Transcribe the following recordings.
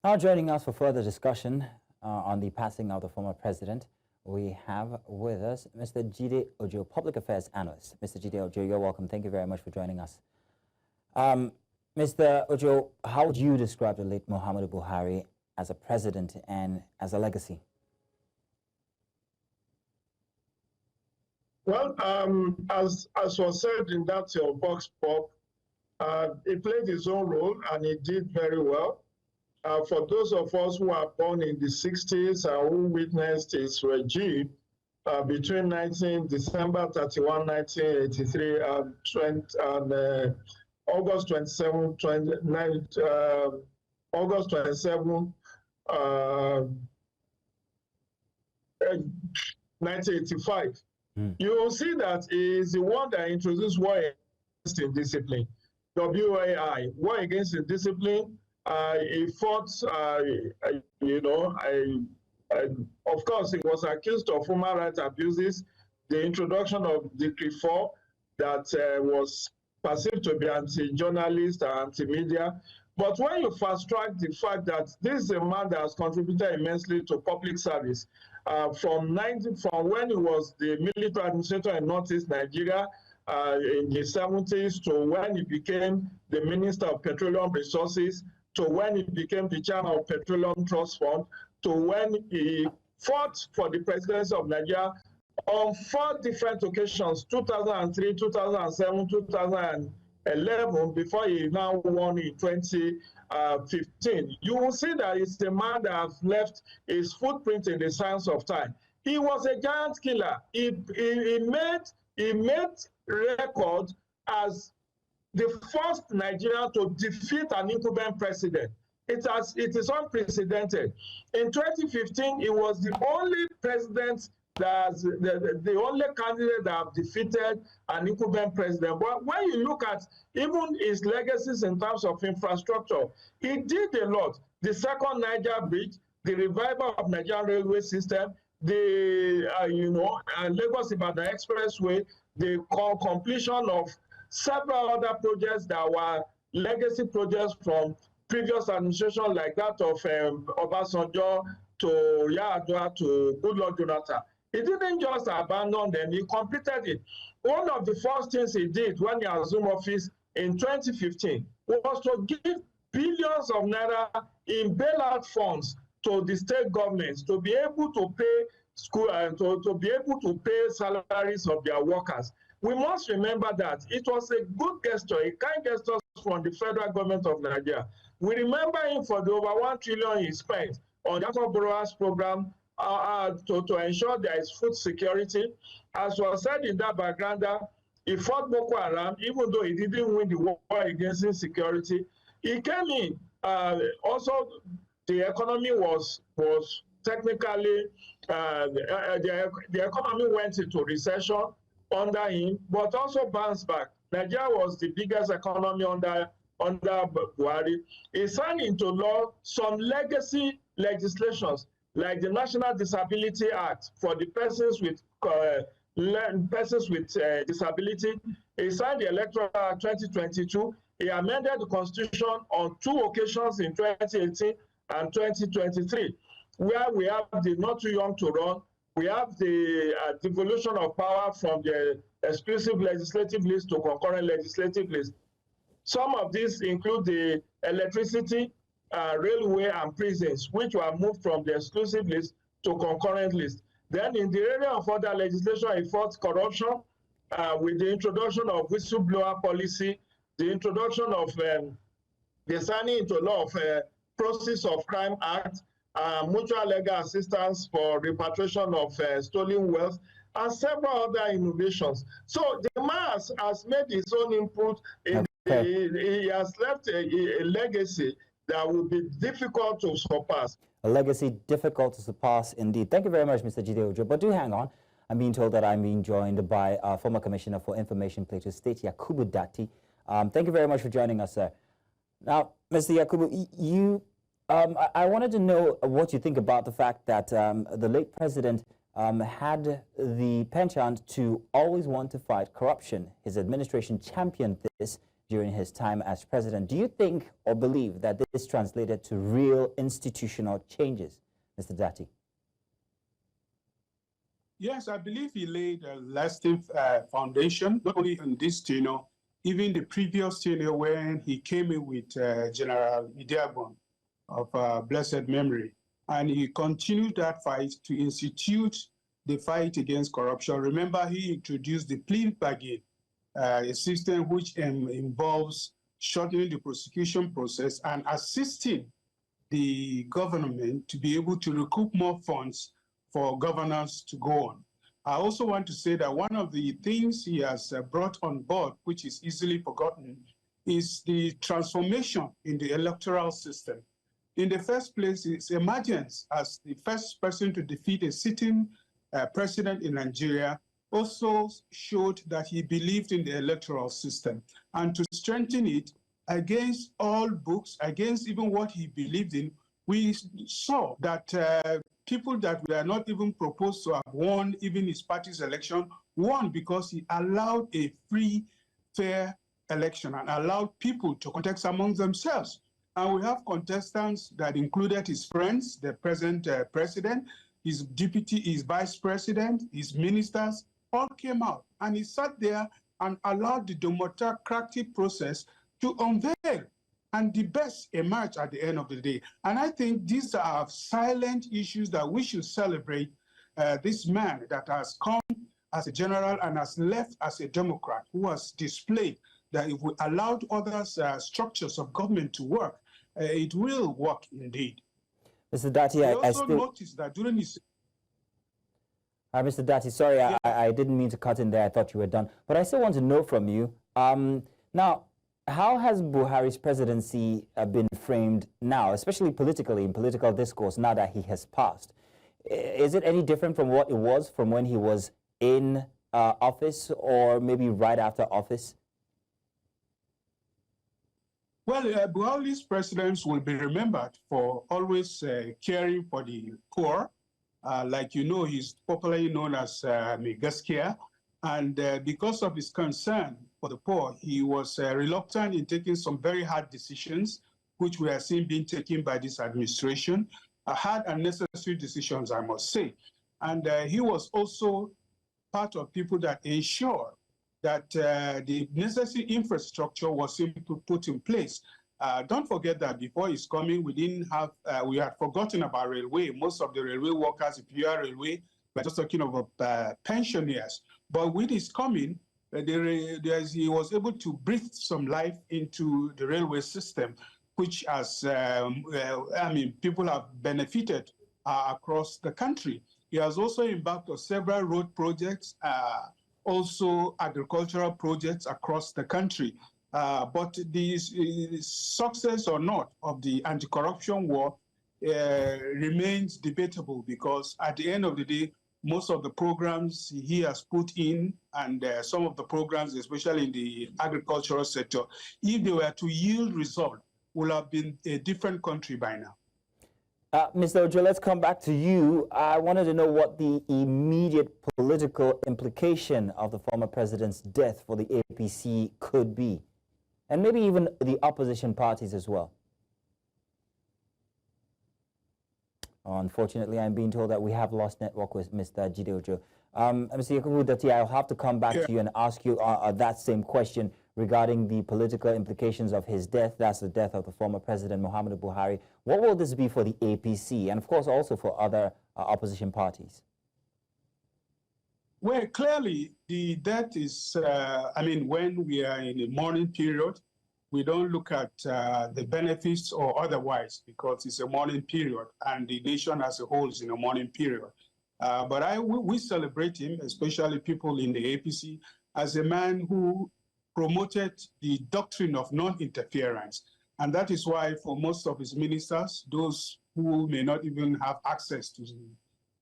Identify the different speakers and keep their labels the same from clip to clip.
Speaker 1: Now joining us for further discussion on the passing of the former president, we have with us Mr. Jide Ojo, Public Affairs Analyst. Mr. Jide Ojo, you're welcome. Thank you very much for joining us. Mr. Ojo, how would you describe the late Muhammadu Buhari as a president and as a legacy?
Speaker 2: Well, as was said in that your vox pop, he played his own role and he did very well. For those of us who are born in the 60s and who witnessed his regime between December 31, 1983 and August 27, 1985, you will see that he is the one that introduced war against indiscipline, WAI, war against indiscipline. He fought, of course, he was accused of human rights abuses, the introduction of Decree 4 that was perceived to be anti-journalist and anti-media. But when you fast-track the fact that this is a man that has contributed immensely to public service, from when he was the military administrator in Northeast Nigeria in the 70s to when he became the Minister of Petroleum Resources, to when he became the chairman of Petroleum Trust Fund, to when he fought for the presidency of Nigeria on 4 different occasions, 2003, 2007, 2011, before he now won in 2015. You will see that it's a man that has left his footprint in the sands of time. He was a giant killer. He made record as the first Nigerian to defeat an incumbent president. It is unprecedented. In 2015, he was the only president the only candidate that have defeated an incumbent president. But when you look at even his legacies in terms of infrastructure, he did a lot. The second Niger bridge, the revival of Nigerian railway system, the Lagos-Ibadan Expressway, the completion of several other projects that were legacy projects from previous administration, like that of Obasanjo to Yar'Adua to Goodluck Jonathan. He didn't just abandon them, he completed it. One of the first things he did when he assumed office in 2015 was to give billions of naira in bailout funds to the state governments to be able to pay school and to be able to pay salaries of their workers. We must remember that it was a good gesture, a kind gesture from the federal government of Nigeria. We remember him for the over 1 trillion he spent on the Yakubu Borrowers program to ensure there is food security. As was said in that background, he fought Boko Haram, even though he didn't win the war against insecurity. He came in. Also, the economy was technically, the economy went into recession under him, but also bounced back. Nigeria was the biggest economy under Buhari. He signed into law some legacy legislations, like the National Disability Act for the persons with disability. He signed the Electoral Act 2022. He amended the Constitution on 2 occasions in 2018 and 2023, where we have the not too young to run. We have the devolution of power from the exclusive legislative list to concurrent legislative list. Some of these include the electricity, railway, and prisons, which were moved from the exclusive list to concurrent list. Then in the area of other legislation, he fought corruption with the introduction of whistleblower policy, the introduction of the signing into law of Process of Crime Act, mutual legal assistance for repatriation of stolen wealth, and several other innovations. So the man has made his own input. He has left a legacy that will be difficult to surpass.
Speaker 1: A legacy difficult to surpass indeed. Thank you very much, Mr. Jide Ojo. But do hang on. I'm being told that I'm being joined by former Commissioner for Information, Plateau State, Yakubu Dati. Thank you very much for joining us, sir. Now, Mr. Yakubu, I wanted to know what you think about the fact that the late president had the penchant to always want to fight corruption. His administration championed this during his time as president. Do you think or believe that this translated to real institutional changes, Mr. Dati?
Speaker 3: Yes, I believe he laid a lasting foundation, not only in this tenure, even the previous tenure when he came in with General Idiagbon of blessed memory. And he continued that fight to institute the fight against corruption. Remember, he introduced the plea bargain, a system which involves shortening the prosecution process and assisting the government to be able to recoup more funds for governance to go on. I also want to say that one of the things he has brought on board, which is easily forgotten, is the transformation in the electoral system. In the first place, his emergence as the first person to defeat a sitting president in Nigeria also showed that he believed in the electoral system. And to strengthen it against all books, against even what he believed in, we saw that people that were not even proposed to have won even his party's election won because he allowed a free, fair election and allowed people to contest among themselves. And we have contestants that included his friends, the present president, his deputy, his vice president, his ministers, all came out. And he sat there and allowed the democratic process to unveil. And the best emerged at the end of the day. And I think these are silent issues that we should celebrate. This man that has come as a general and has left as a Democrat, who has displayed that if we allowed other structures of government to work, it will work indeed.
Speaker 1: Mr. Dati,
Speaker 3: I also noticed that during his...
Speaker 1: Mr. Dati, sorry, yeah. I didn't mean to cut in there. I thought you were done. But I still want to know from you. Now, how has Buhari's presidency been framed now, especially politically, in political discourse, now that he has passed? Is it any different from what it was from when he was in office or maybe right after office?
Speaker 3: Well, Buhari's presidents will be remembered for always caring for the poor. Like you know, he's popularly known as Gaskia. And because of his concern for the poor, he was reluctant in taking some very hard decisions, which we are seeing being taken by this administration. Hard and necessary decisions, I must say. And he was also part of people that ensured that the necessary infrastructure was put in place. Don't forget that before his coming, we didn't have, we had forgotten about railway. Most of the railway workers, if you are railway, we're just talking about pensioners. But with his coming, he was able to breathe some life into the railway system, which has, people have benefited across the country. He has also embarked on several road projects, also agricultural projects across the country. But the success or not of the anti-corruption war remains debatable, because at the end of the day, most of the programs he has put in, and some of the programs, especially in the agricultural sector, if they were to yield result, would have been a different country by now.
Speaker 1: Mr. Ojo, let's come back to you. I wanted to know what the immediate political implication of the former president's death for the APC could be, and maybe even the opposition parties as well. Unfortunately, I'm being told that we have lost network with Mr. Jide Ojo. Mr. Yakubu Dati, I'll have to come back to you and ask you that same question regarding the political implications of his death. That's the death of the former President Muhammadu Buhari. What will this be for the APC and, of course, also for other opposition parties?
Speaker 3: Well, clearly, the death is, when we are in a mourning period, we don't look at the benefits or otherwise, because it's a mourning period and the nation as a whole is in a mourning period. But we celebrate him, especially people in the APC, as a man who promoted the doctrine of non-interference. And that is why for most of his ministers, those who may not even have access to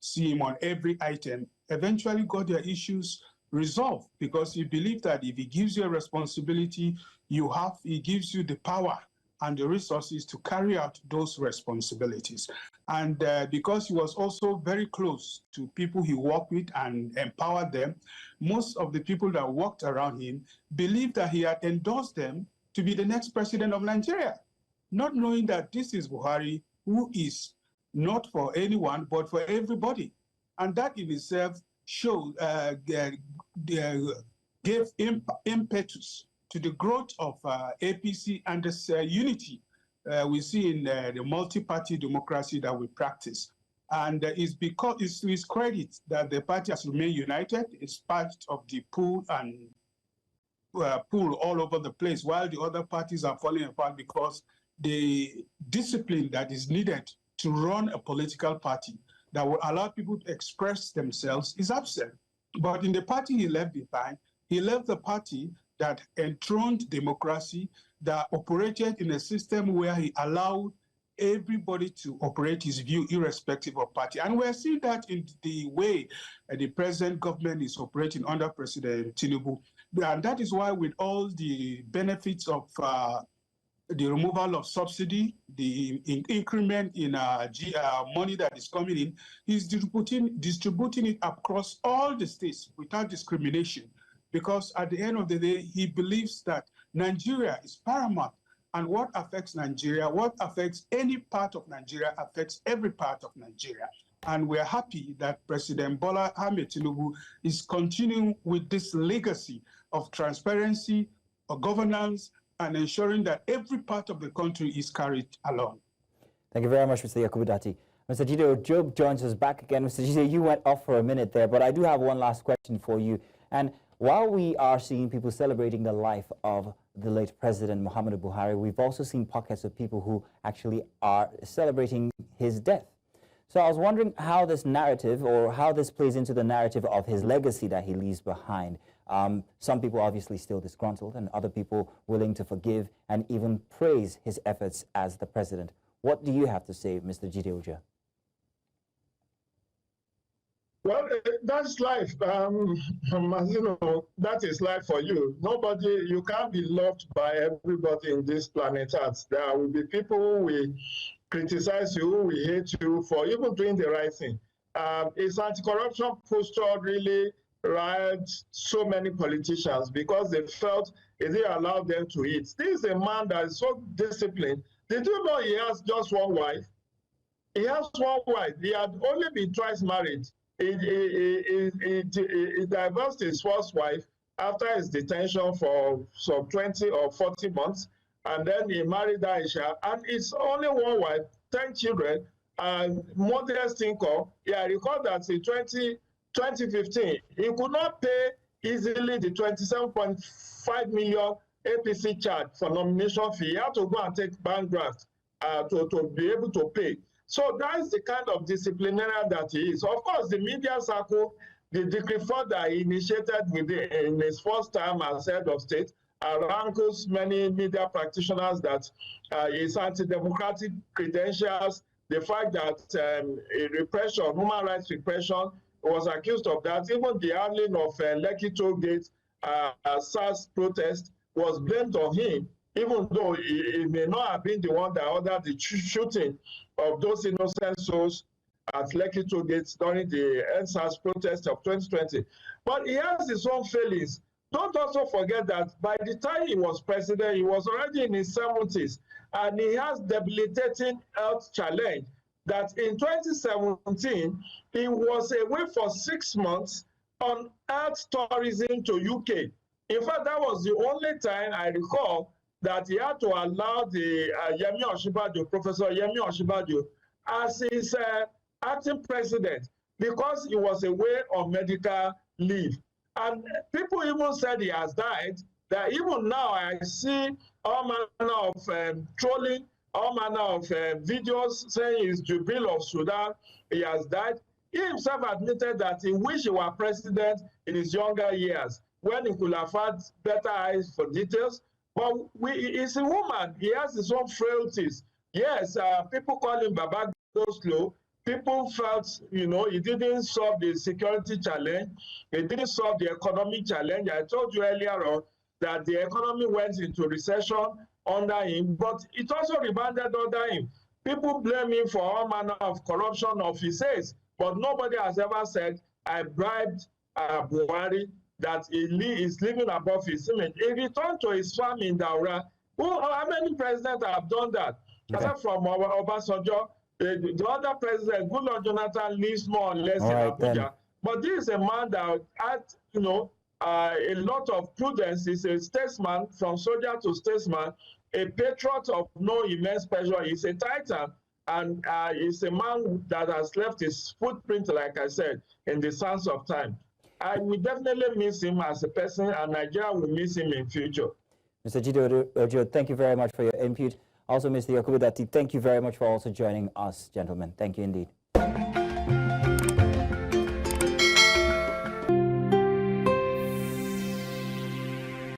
Speaker 3: see him on every item, eventually got their issues resolved, because he believed that if he gives you a responsibility, he gives you the power and the resources to carry out those responsibilities. And because he was also very close to people he worked with and empowered them, most of the people that worked around him believed that he had endorsed them to be the next president of Nigeria, not knowing that this is Buhari, who is not for anyone, but for everybody. And that in itself showed, gave impetus to the growth of APC and this unity we see in the multi-party democracy that we practice. And it's because it's to his credit that the party has remained united. It's part of the pool and pool all over the place, while the other parties are falling apart because the discipline that is needed to run a political party that will allow people to express themselves is absent. But in the party he left behind, he left the party that enthroned democracy, that operated in a system where he allowed everybody to operate his view irrespective of party. And we're seeing that in the way the present government is operating under President Tinubu. And that is why with all the benefits of the removal of subsidy, the increment in money that is coming in, he's distributing it across all the states without discrimination. Because at the end of the day, he believes that Nigeria is paramount. And what affects Nigeria, what affects any part of Nigeria, affects every part of Nigeria. And we're happy that President Bola Tinubu is continuing with this legacy of transparency, of governance, and ensuring that every part of the country is carried along.
Speaker 1: Thank you very much, Mr. Yakubu Dati. Mr. Jide Ojo joins us back again. Mr. Jide, you went off for a minute there, but I do have one last question for you. And while we are seeing people celebrating the life of the late President Muhammadu Buhari, we've also seen pockets of people who actually are celebrating his death. So I was wondering how this narrative, or how this plays into the narrative of his legacy that he leaves behind. Some people obviously still disgruntled, and other people willing to forgive and even praise his efforts as the president. What do you have to say, Mr. Jide Ojo?
Speaker 2: Well, that's life. As you know, that is life for you. You can't be loved by everybody in this planet Earth. There will be people who will criticize you, who will hate you for even doing the right thing. His anti-corruption posture really riled so many politicians because they felt it didn't allow them to eat. This is a man that is so disciplined. Did you know he has just one wife? He has one wife. He had only been twice married. He divorced his first wife after his detention for some 20 or 40 months, and then he married Aisha, and it's only one wife, 10 children, and modest income. Yeah, I recall that in 2015, he could not pay easily the 27.5 million APC charge for nomination fee. He had to go and take bank draft to be able to pay. So that's the kind of disciplinarian that he is. Of course, the media circle, the decree 4 that he initiated in his first time as head of state, rankles many media practitioners that his anti-democratic credentials, the fact that repression, human rights repression, was accused of that. Even the handling of Lekki Toll Gate SARS protest was blamed on him, even though he may not have been the one that ordered the shooting of those innocent souls at Lekki Toll Gates during the SARS protest of 2020. But he has his own failings. Don't also forget that by the time he was president, he was already in his 70s, and he has debilitating health challenge that in 2017, he was away for 6 months on health tourism to UK. In fact, that was the only time I recall that he had to allow the Yemi Osinbajo, Professor Yemi Osinbajo, as his acting president, because he was away on medical leave. And people even said he has died, that even now I see all manner of trolling, all manner of videos saying he's Jubil of Sudan, he has died. He himself admitted that he wished he were president in his younger years, when he could have had better eyes for details. But he's a woman. He has his own frailties. Yes, people call him Baba Go Slow. People felt, he didn't solve the security challenge. He didn't solve the economic challenge. I told you earlier on that the economy went into recession under him, but it also rebounded under him. People blame him for all manner of corruption of his aides, but nobody has ever said, I bribed Buhari, that he is living above his image. He returned to his farm in Daura. How many presidents have done that?
Speaker 1: Okay.
Speaker 2: Aside from Obasanjo, the other president, Goodluck Jonathan, lives more or less in Abuja.
Speaker 1: Then.
Speaker 2: But this is a man that had, a lot of prudence. He's a statesman, from soldier to statesman, a patriot of no immense pleasure. He's a titan, and he's a man that has left his footprint, like I said, in the sands of time. I will definitely miss him as a person, and Nigeria will miss him in future.
Speaker 1: Mr. Jide Ojo, thank you very much for your input. Also, Mr. Yakubu Dati, thank you very much for also joining us, gentlemen. Thank you indeed.